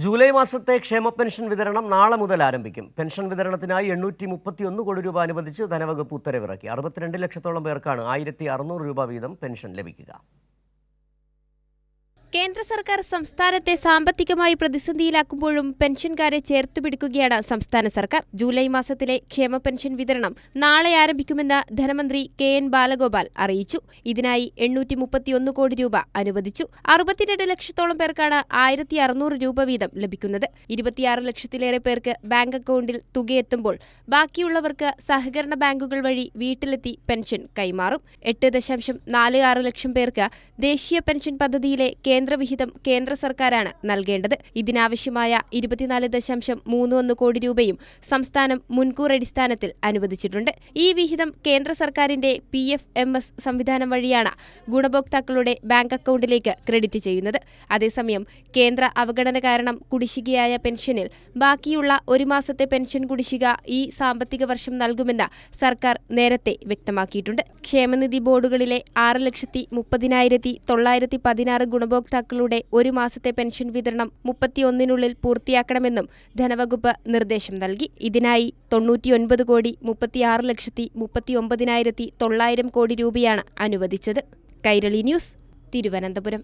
July മാസത്തെ ക്ഷേമ pension വിതരണം നാളെ മുതൽ ആരംഭിക്കും. പെൻഷൻ വിതരണത്തിനായി 831 കോടി രൂപ അനുവദിച്ച് ധനവകുപ്പ് ഉത്തരവിറക്കി. 62 ലക്ഷത്തോളം പേർക്കാണ് 1600 രൂപ വീതം പെൻഷൻ ലഭിക്കുക. കേന്ദ്ര സർക്കാർ സംസ്ഥാനത്തെ സാമ്പത്തികമായി പ്രതിസന്ധിയിലാക്കുമ്പോഴും പെൻഷൻകാരെ ചേർത്തുപിടിക്കുകയാണ് സംസ്ഥാന സർക്കാർ. ജൂലൈ മാസത്തിലെ ക്ഷേമ പെൻഷൻ വിതരണം നാളെ ആരംഭിക്കുമെന്ന് ധനമന്ത്രി കെ.എൻ. ബാലഗോപാൽ അറിയിച്ചു. ഇതിനായി 831 കോടി രൂപ അനുവദിച്ചു. 62 ലക്ഷത്തോളം പേർക്കാണ് 1600 രൂപ വീതം ലഭിക്കുന്നത്. 26 ലക്ഷത്തിലേറെ പേർക്ക് ബാങ്ക് അക്കൗണ്ടിൽ തുകയെത്തുമ്പോൾ ബാക്കിയുള്ളവർക്ക് സഹകരണ ബാങ്കുകൾ വഴി വീട്ടിലെത്തി പെൻഷൻ കൈമാറും. 8.46 ലക്ഷം പേർക്ക് ദേശീയ പെൻഷൻ പദ്ധതിയിലെ കേന്ദ്രവിഹിതം കേന്ദ്ര സർക്കാരാണ് നൽകേണ്ടത്. ഇതിനാവശ്യമായ 24.31 കോടി രൂപയും സംസ്ഥാനം മുൻകൂർ അടിസ്ഥാനത്തിൽ അനുവദിച്ചിട്ടുണ്ട്. ഈ വിഹിതം കേന്ദ്ര സർക്കാരിന്റെ PFMS സംവിധാനം വഴിയാണ് ഗുണഭോക്താക്കളുടെ ബാങ്ക് അക്കൗണ്ടിലേക്ക് ക്രെഡിറ്റ് ചെയ്യുന്നത്. അതേസമയം കേന്ദ്ര അവഗണന കാരണം കുടിശ്ശികയായ പെൻഷനിൽ ബാക്കിയുള്ള ഒരു മാസത്തെ പെൻഷൻ കുടിശ്ശിക ഈ സാമ്പത്തിക വർഷം നൽകുമെന്ന് സർക്കാർ നേരത്തെ വ്യക്തമാക്കിയിട്ടുണ്ട്. ക്ഷേമനിധി ബോർഡുകളിലെ 6,30,916 ഗുണഭോക്താക്കളുടെ ഒരു മാസത്തെ പെൻഷൻ വിതരണം 31-നുള്ളിൽ പൂർത്തിയാക്കണമെന്നും ധനവകുപ്പ് നിർദ്ദേശം നൽകി. ഇതിനായി 99,36,39,900 കോടി രൂപയാണ് അനുവദിച്ചത്. കൈരളി ന്യൂസ്, തിരുവനന്തപുരം.